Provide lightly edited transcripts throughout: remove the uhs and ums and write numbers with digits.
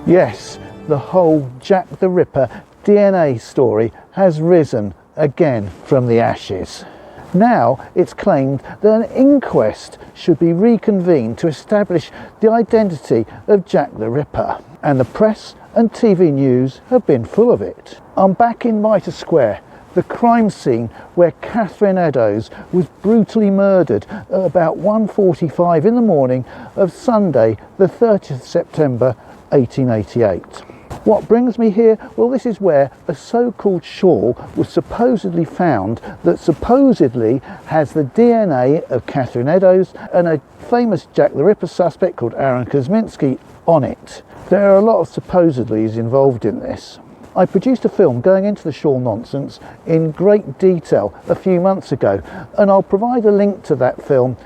Yes, the whole Jack the Ripper DNA story has risen again from the ashes. Now it's claimed that an inquest should be reconvened to establish the identity of Jack the Ripper, and the press and TV news have been full of it. I'm back in Mitre Square, the crime scene where Catherine Eddowes was brutally murdered at about 1:45 in the morning of Sunday the 30th September 1888. What brings me here? Well, this is where a so-called shawl was supposedly found that supposedly has the DNA of Catherine Eddowes and a famous Jack the Ripper suspect called Aaron Kosminski on it. There are a lot of supposedlys involved in this. I produced a film going into the shawl nonsense in great detail a few months ago, and I'll provide a link to that film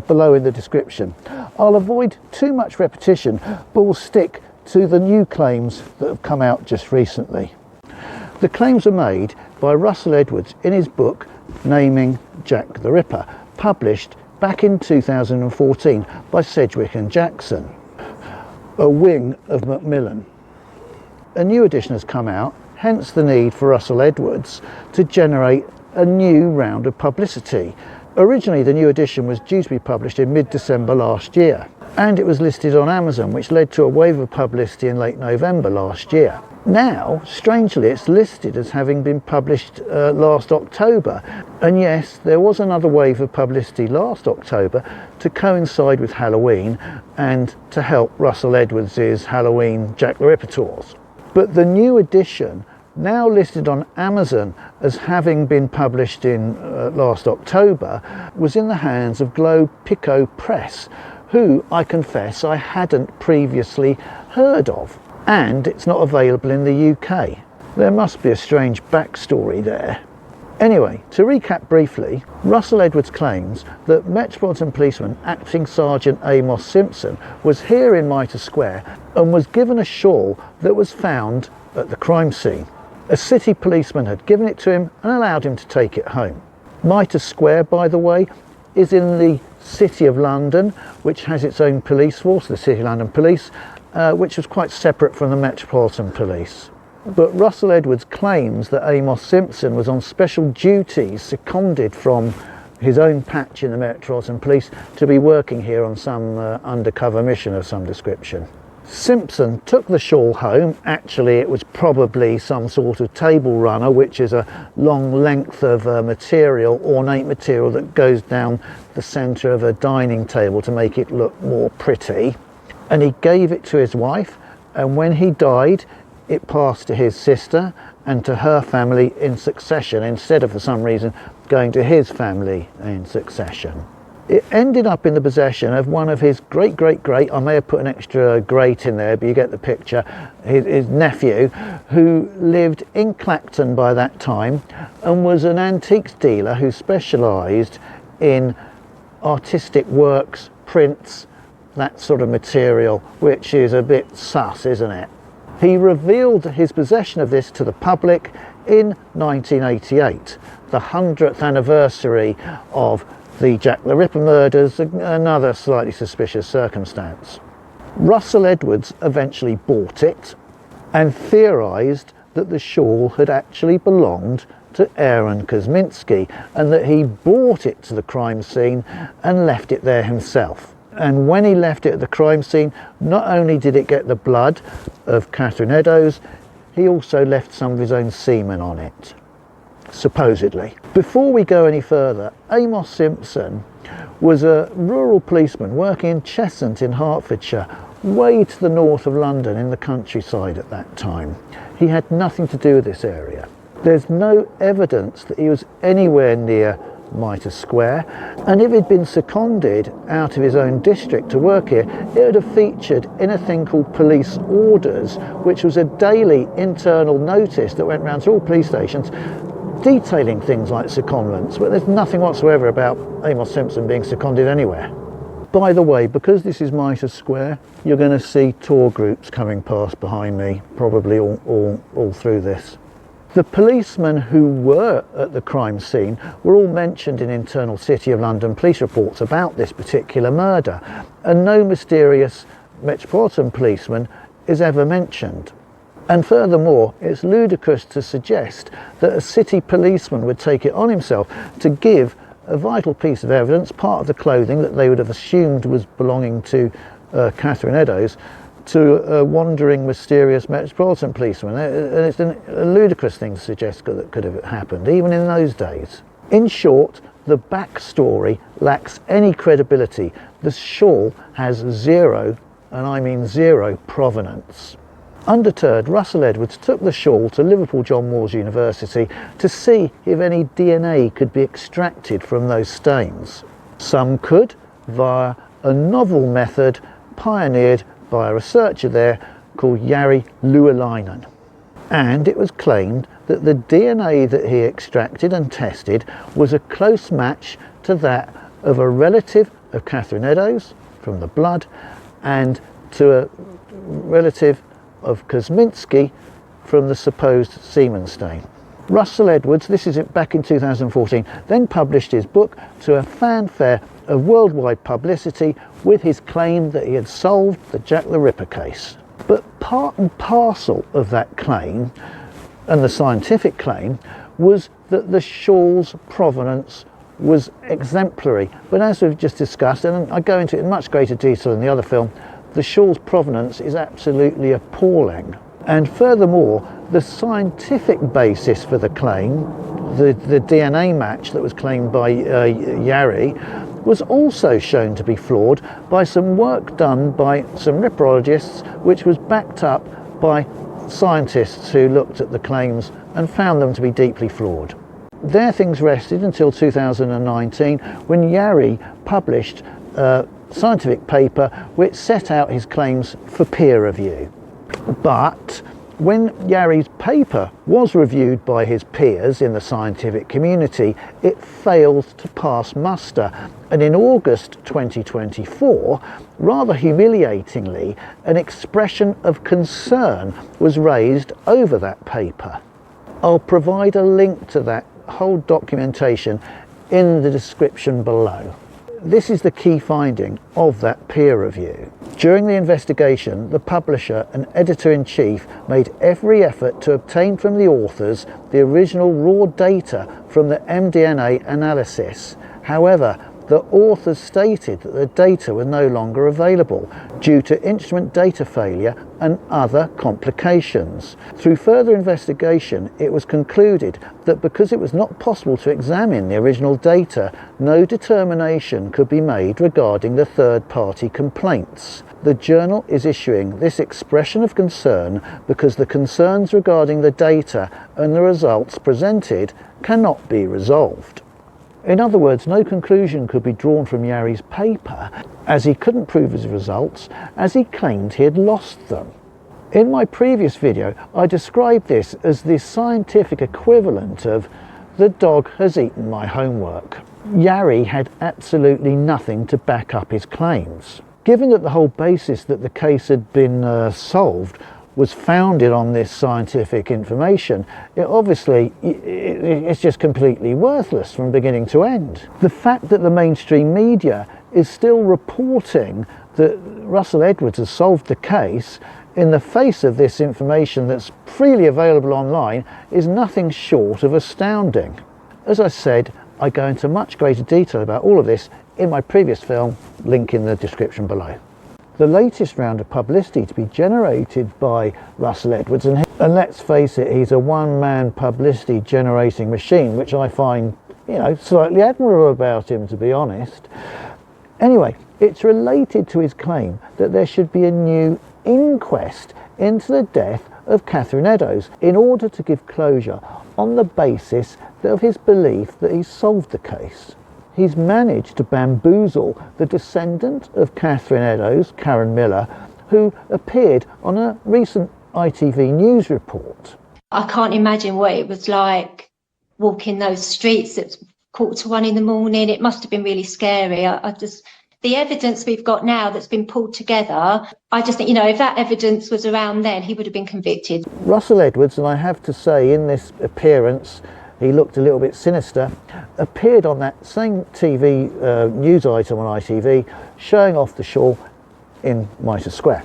below in the description. I'll avoid too much repetition, but will stick to the new claims that have come out just recently. The claims are made by Russell Edwards in his book Naming Jack the Ripper, published back in 2014 by Sedgwick and Jackson, a wing of Macmillan. A new edition has come out, hence the need for Russell Edwards to generate a new round of publicity. Originally, the new edition was due to be published in mid-December last year, and it was listed on Amazon, which led to a wave of publicity in late November last year. Now, strangely, it's listed as having been published last October. And yes, there was another wave of publicity last October to coincide with Halloween and to help Russell Edwards' Halloween Jack the Ripper tours. But the new edition, now listed on Amazon as having been published in last October, was in the hands of Globe Pico Press, who I confess I hadn't previously heard of, and it's not available in the UK. There must be a strange backstory there. Anyway, to recap briefly, Russell Edwards claims that Metropolitan Policeman Acting Sergeant Amos Simpson was here in Mitre Square and was given a shawl that was found at the crime scene. A city policeman had given it to him and allowed him to take it home. Mitre Square, by the way, is in the City of London, which has its own police force, the City of London Police, which was quite separate from the Metropolitan Police. But Russell Edwards claims that Amos Simpson was on special duties, seconded from his own patch in the Metropolitan Police to be working here on some undercover mission of some description. Simpson took the shawl home. Actually, it was probably some sort of table runner, which is a long length of material, ornate material that goes down the centre of a dining table to make it look more pretty. And he gave it to his wife, and when he died, it passed to his sister and to her family in succession, instead of, for some reason, going to his family in succession. It ended up in the possession of one of his great, I may have put an extra great in there, but you get the picture, his nephew, who lived in Clacton by that time and was an antiques dealer who specialised in artistic works, prints, that sort of material, which is a bit sus, isn't it? He revealed his possession of this to the public in 1988, the 100th anniversary of the Jack the Ripper murders, another slightly suspicious circumstance. Russell Edwards eventually bought it and theorised that the shawl had actually belonged to Aaron Kosminski and that he brought it to the crime scene and left it there himself. And when he left it at the crime scene, not only did it get the blood of Catherine Eddowes, he also left some of his own semen on it, supposedly. Before we go any further, Amos Simpson was a rural policeman working in Cheshunt in Hertfordshire, way to the north of London in the countryside at that time. He had nothing to do with this area. There's no evidence that he was anywhere near Mitre Square, and if he'd been seconded out of his own district to work here, it would have featured in a thing called police orders, which was a daily internal notice that went round to all police stations detailing things like secondments, but there's nothing whatsoever about Amos Simpson being seconded anywhere. By the way, because this is Mitre Square, you're going to see tour groups coming past behind me, probably all through this. The policemen who were at the crime scene were all mentioned in internal City of London police reports about this particular murder, and no mysterious Metropolitan policeman is ever mentioned. And furthermore, it's ludicrous to suggest that a city policeman would take it on himself to give a vital piece of evidence, part of the clothing that they would have assumed was belonging to Catherine Eddowes, to a wandering, mysterious Metropolitan policeman. And it's a ludicrous thing to suggest that could have happened, even in those days. In short, the backstory lacks any credibility. The shawl has zero, and I mean zero, provenance. Undeterred, Russell Edwards took the shawl to Liverpool John Moores University to see if any DNA could be extracted from those stains. Some could, via a novel method pioneered by a researcher there called Jari Louhelainen. And it was claimed that the DNA that he extracted and tested was a close match to that of a relative of Catherine Eddowes from the blood, and to a relative of Kosminski from the supposed semen stain. Russell Edwards, this is back in 2014, then published his book to a fanfare of worldwide publicity with his claim that he had solved the Jack the Ripper case. But part and parcel of that claim, and the scientific claim, was that the shawl's provenance was exemplary. But as we've just discussed, and I go into it in much greater detail in the other film, the shawl's provenance is absolutely appalling. And furthermore, the scientific basis for the claim, the DNA match that was claimed by Jari, was also shown to be flawed by some work done by some ripperologists, which was backed up by scientists who looked at the claims and found them to be deeply flawed. There things rested until 2019, when Jari published scientific paper which set out his claims for peer review. But when Jari's paper was reviewed by his peers in the scientific community, it failed to pass muster, and in August 2024, rather humiliatingly, an expression of concern was raised over that paper. I'll provide a link to that whole documentation in the description below. This is the key finding of that peer review. During the investigation, the publisher and editor-in-chief made every effort to obtain from the authors the original raw data from the mDNA analysis. However, the authors stated that the data were no longer available due to instrument data failure and other complications. Through further investigation, it was concluded that because it was not possible to examine the original data, no determination could be made regarding the third-party complaints. The journal is issuing this expression of concern because the concerns regarding the data and the results presented cannot be resolved. In other words, no conclusion could be drawn from Jari's paper, as he couldn't prove his results, as he claimed he had lost them. In my previous video, I described this as the scientific equivalent of "the dog has eaten my homework." Jari had absolutely nothing to back up his claims. Given that the whole basis that the case had been solved was founded on this scientific information, it's just completely worthless from beginning to end. The fact that the mainstream media is still reporting that Russell Edwards has solved the case in the face of this information that's freely available online is nothing short of astounding. As I said, I go into much greater detail about all of this in my previous film, link in the description below. The latest round of publicity to be generated by Russell Edwards, and let's face it, he's a one-man publicity generating machine, which I find, slightly admirable about him, to be honest. Anyway, it's related to his claim that there should be a new inquest into the death of Catherine Eddowes in order to give closure on the basis of his belief that he's solved the case. He's managed to bamboozle the descendant of Catherine Eddowes, Karen Miller, who appeared on a recent ITV News report. I can't imagine what it was like walking those streets at 1:45 in the morning. It must have been really scary. The evidence we've got now that's been pulled together, I just think, if that evidence was around then, he would have been convicted. Russell Edwards, and I have to say, in this appearance, he looked a little bit sinister, appeared on that same TV news item on ITV, showing off the shawl in Mitre Square.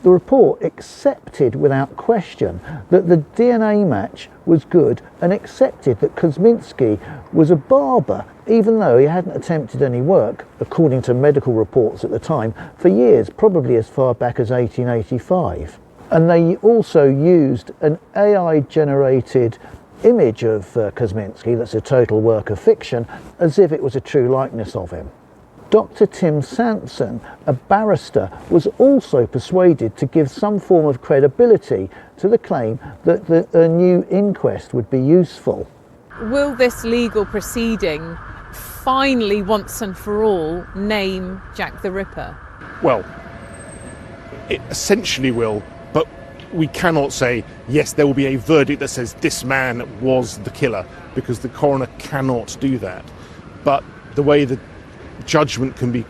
The report accepted without question that the DNA match was good and accepted that Kosminski was a barber, even though he hadn't attempted any work, according to medical reports at the time, for years, probably as far back as 1885. And they also used an AI-generated image of Kosminski, that's a total work of fiction, as if it was a true likeness of him. Dr. Tim Sampson, a barrister, was also persuaded to give some form of credibility to the claim that a new inquest would be useful. Will this legal proceeding finally, once and for all, name Jack the Ripper? Well, it essentially will, but we cannot say, yes, there will be a verdict that says this man was the killer, because the coroner cannot do that. But the way the judgment can be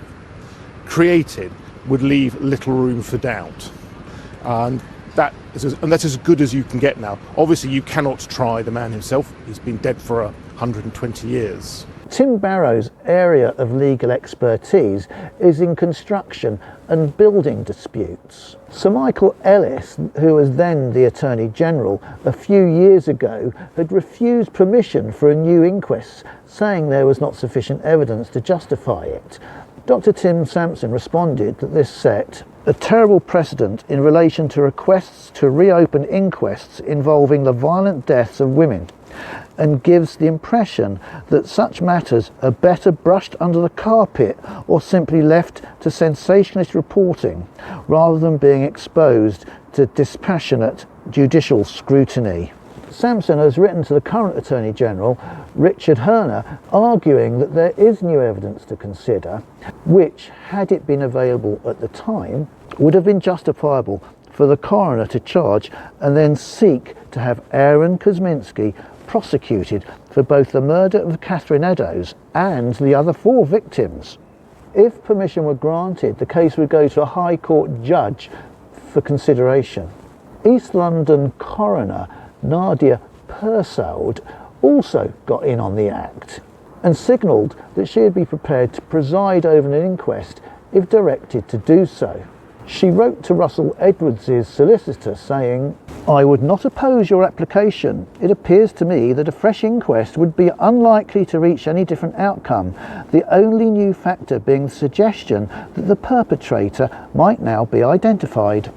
created would leave little room for doubt. And that's as good as you can get now. Obviously, you cannot try the man himself. He's been dead for 120 years. Tim Barrow's area of legal expertise is in construction and building disputes. Sir Michael Ellis, who was then the Attorney General, a few years ago had refused permission for a new inquest, saying there was not sufficient evidence to justify it. Dr. Tim Sampson responded that this set a terrible precedent in relation to requests to reopen inquests involving the violent deaths of women, and gives the impression that such matters are better brushed under the carpet or simply left to sensationalist reporting rather than being exposed to dispassionate judicial scrutiny. Sampson has written to the current Attorney General, Richard Herner, arguing that there is new evidence to consider, which, had it been available at the time, would have been justifiable for the coroner to charge and then seek to have Aaron Kosminski prosecuted for both the murder of Catherine Eddowes and the other 4 victims. If permission were granted, the case would go to a High Court judge for consideration. East London coroner Nadia Persaud also got in on the act and signalled that she would be prepared to preside over an inquest if directed to do so. She wrote to Russell Edwards' solicitor saying, "I would not oppose your application. It appears to me that a fresh inquest would be unlikely to reach any different outcome, the only new factor being the suggestion that the perpetrator might now be identified."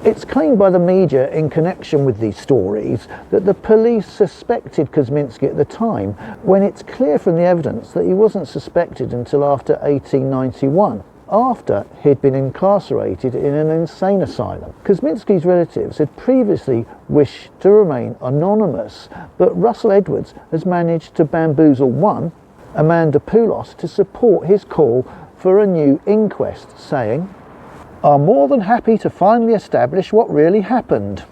It's claimed by the media in connection with these stories that the police suspected Kosminski at the time, when it's clear from the evidence that he wasn't suspected until after 1891. After he'd been incarcerated in an insane asylum. Kosminski's relatives had previously wished to remain anonymous, but Russell Edwards has managed to bamboozle one, Amanda Poulos, to support his call for a new inquest, saying, "Are more than happy to finally establish what really happened."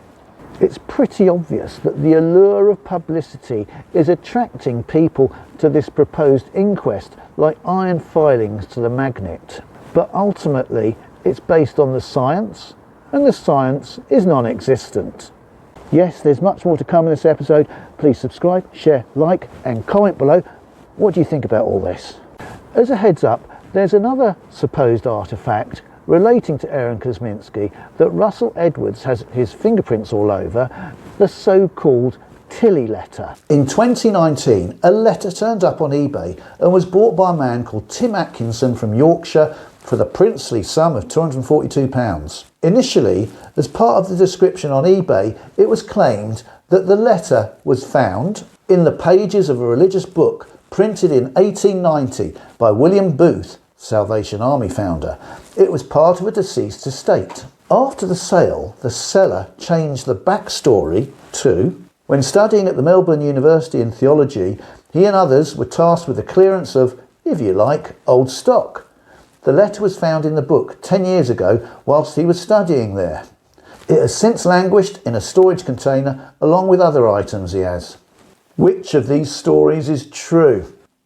It's pretty obvious that the allure of publicity is attracting people to this proposed inquest like iron filings to the magnet. But ultimately, it's based on the science, and the science is non-existent. Yes, there's much more to come in this episode. Please subscribe, share, like, and comment below. What do you think about all this? As a heads up, there's another supposed artefact relating to Aaron Kosminski that Russell Edwards has his fingerprints all over, the so-called Tilly letter. In 2019, a letter turned up on eBay and was bought by a man called Tim Atkinson from Yorkshire for the princely sum of £242. Initially, as part of the description on eBay, it was claimed that the letter was found in the pages of a religious book printed in 1890 by William Booth, Salvation Army founder. It was part of a deceased estate. After the sale, the seller changed the backstory to, when studying at the Melbourne University in theology, he and others were tasked with the clearance of, if you like, old stock. The letter was found in the book 10 years ago whilst he was studying there. It has since languished in a storage container along with other items he has. Which of these stories is true?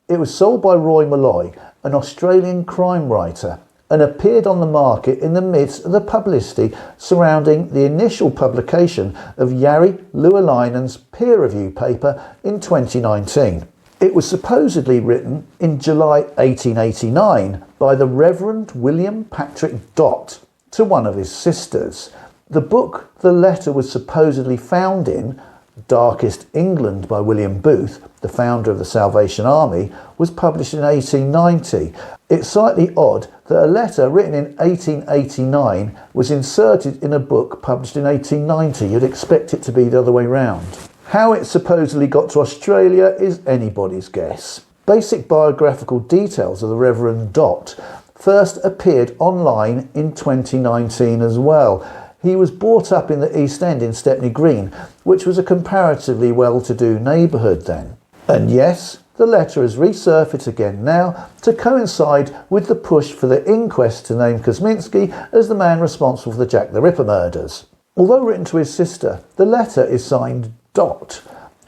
It was sold by Roy Malloy, an Australian crime writer, and appeared on the market in the midst of the publicity surrounding the initial publication of Jari Louhelainen's peer review paper in 2019. It was supposedly written in July 1889 by the Reverend William Patrick Dott to one of his sisters. The book the letter was supposedly found in, Darkest England by William Booth, the founder of the Salvation Army, was published in 1890. It's slightly odd that a letter written in 1889 was inserted in a book published in 1890. You'd expect it to be the other way round. How it supposedly got to Australia is anybody's guess. Basic biographical details of the Reverend Dot first appeared online in 2019 as well. He was brought up in the East End in Stepney Green, which was a comparatively well-to-do neighbourhood then. And yes, the letter has resurfaced again now to coincide with the push for the inquest to name Kosminski as the man responsible for the Jack the Ripper murders. Although written to his sister, the letter is signed Dot.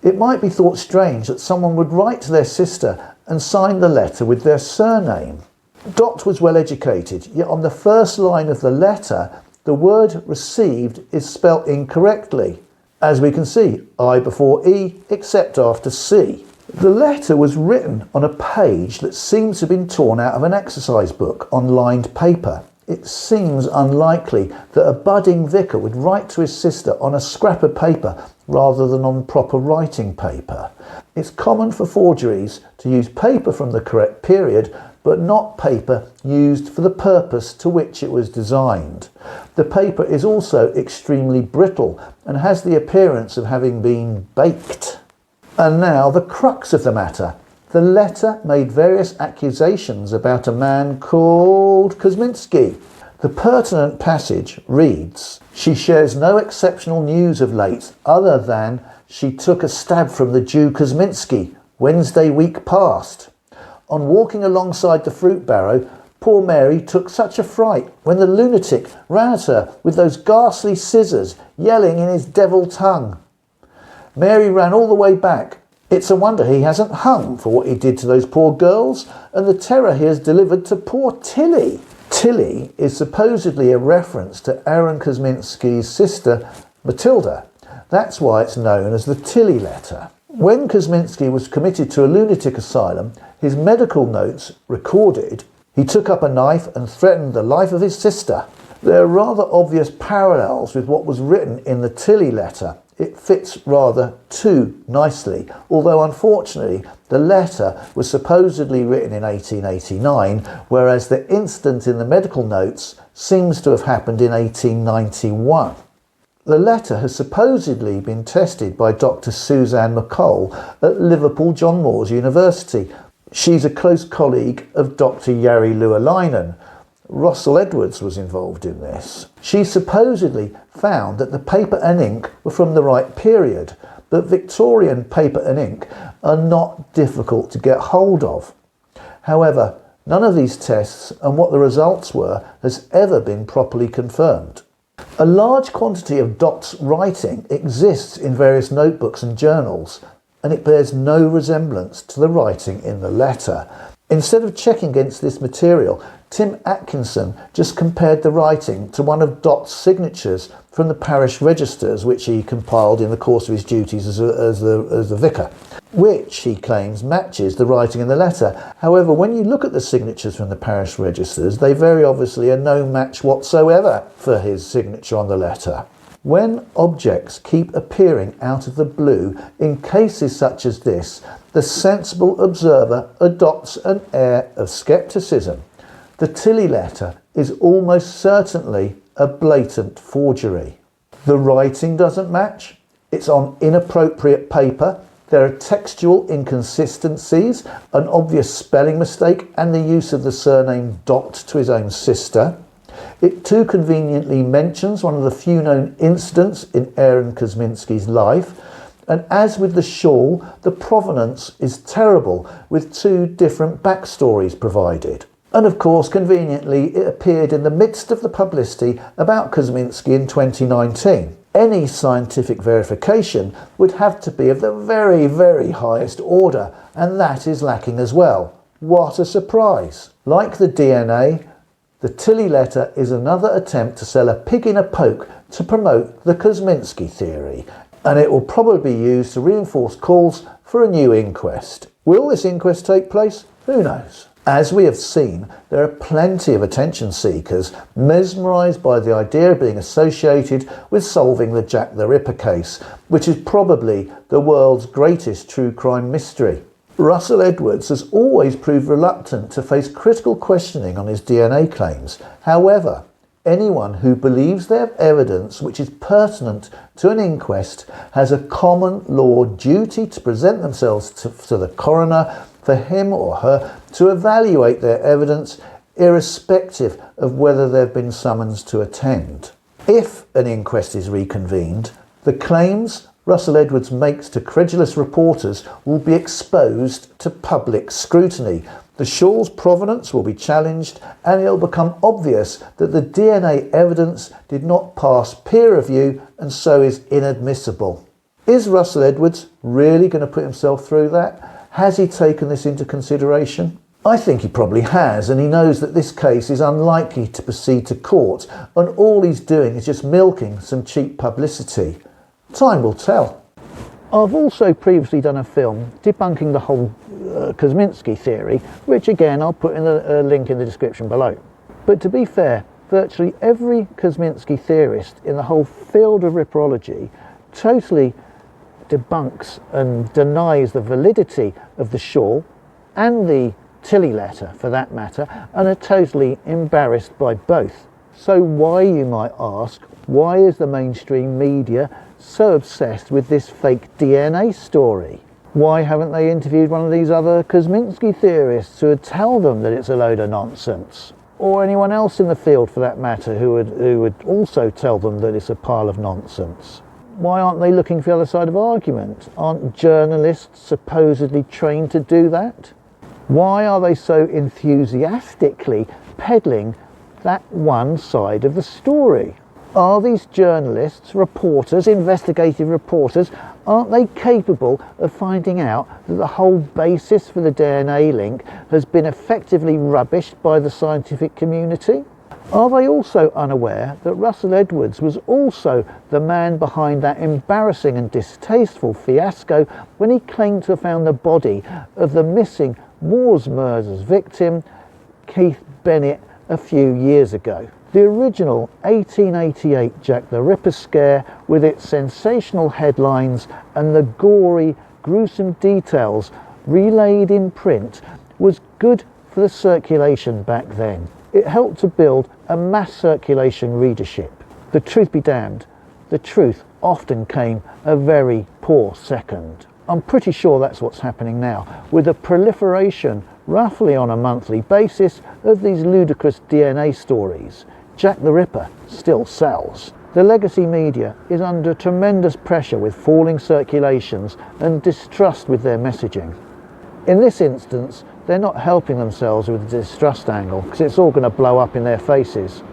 It might be thought strange that someone would write to their sister and sign the letter with their surname. Dot was well educated, yet on the first line of the letter, the word received is spelt incorrectly. As we can see, I before E, except after C. The letter was written on a page that seems to have been torn out of an exercise book on lined paper. It seems unlikely that a budding vicar would write to his sister on a scrap of paper rather than on proper writing paper. It's common for forgeries to use paper from the correct period, but not paper used for the purpose to which it was designed. The paper is also extremely brittle and has the appearance of having been baked. And now the crux of the matter. The letter made various accusations about a man called Kosminski. The pertinent passage reads, "She shares no exceptional news of late other than she took a stab from the Jew Kosminski Wednesday week past. On walking alongside the fruit barrow, poor Mary took such a fright when the lunatic ran at her with those ghastly scissors, yelling in his devil tongue. Mary ran all the way back. It's a wonder he hasn't hung for what he did to those poor girls and the terror he has delivered to poor Tilly." Tilly is supposedly a reference to Aaron Kosminski's sister, Matilda. That's why it's known as the Tilly letter. When Kosminski was committed to a lunatic asylum, his medical notes recorded, "He took up a knife and threatened the life of his sister." There are rather obvious parallels with what was written in the Tilly letter. It fits rather too nicely, although unfortunately the letter was supposedly written in 1889, whereas the incident in the medical notes seems to have happened in 1891. The letter has supposedly been tested by Dr. Suzanne McColl at Liverpool John Moores University. She's a close colleague of Dr. Jari Louhelainen. Russell Edwards was involved in this. She supposedly found that the paper and ink were from the right period, but Victorian paper and ink are not difficult to get hold of. However, none of these tests and what the results were has ever been properly confirmed. A large quantity of Dot's writing exists in various notebooks and journals, and it bears no resemblance to the writing in the letter. Instead of checking against this material, Tim Atkinson just compared the writing to one of Dot's signatures from the parish registers, which he compiled in the course of his duties as the vicar, which he claims matches the writing in the letter. However, when you look at the signatures from the parish registers, they very obviously are no match whatsoever for his signature on the letter. When objects keep appearing out of the blue in cases such as this, the sensible observer adopts an air of scepticism. The Tilly letter is almost certainly a blatant forgery. The writing doesn't match, it's on inappropriate paper, there are textual inconsistencies, an obvious spelling mistake and the use of the surname Dot to his own sister. It too conveniently mentions one of the few known incidents in Aaron Kosminski's life, and as with the shawl, the provenance is terrible, with two different backstories provided. And of course, conveniently, it appeared in the midst of the publicity about Kosminski in 2019. Any scientific verification would have to be of the very, very highest order, and that is lacking as well. What a surprise! Like the DNA, the Tilly letter is another attempt to sell a pig in a poke to promote the Kosminski theory, and it will probably be used to reinforce calls for a new inquest. Will this inquest take place? Who knows? As we have seen, there are plenty of attention seekers mesmerised by the idea of being associated with solving the Jack the Ripper case, which is probably the world's greatest true crime mystery. Russell Edwards has always proved reluctant to face critical questioning on his DNA claims. However, anyone who believes they have evidence which is pertinent to an inquest has a common law duty to present themselves to the coroner for him or her to evaluate their evidence, irrespective of whether they've been summoned to attend. If an inquest is reconvened, the claims Russell Edwards makes to credulous reporters will be exposed to public scrutiny. The shawl's provenance will be challenged, and it will become obvious that the DNA evidence did not pass peer review and so is inadmissible. Is Russell Edwards really going to put himself through that? Has he taken this into consideration? I think he probably has, and he knows that this case is unlikely to proceed to court, and all he's doing is just milking some cheap publicity. Time will tell. I've also previously done a film debunking the whole Kosminski theory, which again I'll put in a link in the description below. But to be fair, virtually every Kosminski theorist in the whole field of ripperology totally debunks and denies the validity of the shawl and the Tilly letter for that matter, and are totally embarrassed by both. So why, you might ask, why is the mainstream media so obsessed with this fake DNA story? Why haven't they interviewed one of these other Kosminski theorists who would tell them that it's a load of nonsense? Or anyone else in the field for that matter who would also tell them that it's a pile of nonsense? Why aren't they looking for the other side of argument? Aren't journalists supposedly trained to do that? Why are they so enthusiastically peddling that one side of the story? Are these journalists, reporters, investigative reporters, aren't they capable of finding out that the whole basis for the DNA link has been effectively rubbished by the scientific community? Are they also unaware that Russell Edwards was also the man behind that embarrassing and distasteful fiasco when he claimed to have found the body of the missing Moors murders victim, Keith Bennett, a few years ago? The original 1888 Jack the Ripper scare, with its sensational headlines and the gory, gruesome details relayed in print, was good for the circulation back then. It helped to build a mass circulation readership. The truth be damned, the truth often came a very poor second. I'm pretty sure that's what's happening now, with a proliferation, roughly on a monthly basis, of these ludicrous DNA stories. Jack the Ripper still sells. The legacy media is under tremendous pressure with falling circulations and distrust with their messaging. In this instance, they're not helping themselves with the distrust angle, because it's all going to blow up in their faces.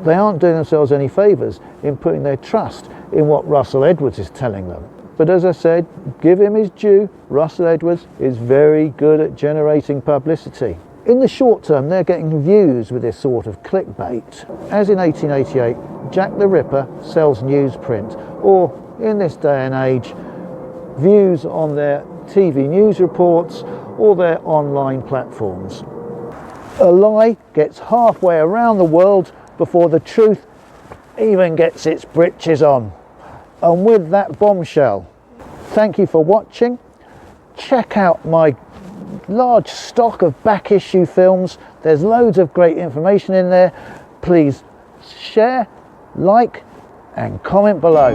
They aren't doing themselves any favours in putting their trust in what Russell Edwards is telling them. But as I said, give him his due, Russell Edwards is very good at generating publicity. In the short term, they're getting views with this sort of clickbait. As in 1888, Jack the Ripper sells newsprint, or in this day and age, views on their TV news reports or their online platforms. A lie gets halfway around the world before the truth even gets its britches on. And with that bombshell, thank you for watching. Check out my large stock of back issue films. There's loads of great information in there. Please share, like and comment below.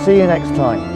See you next time.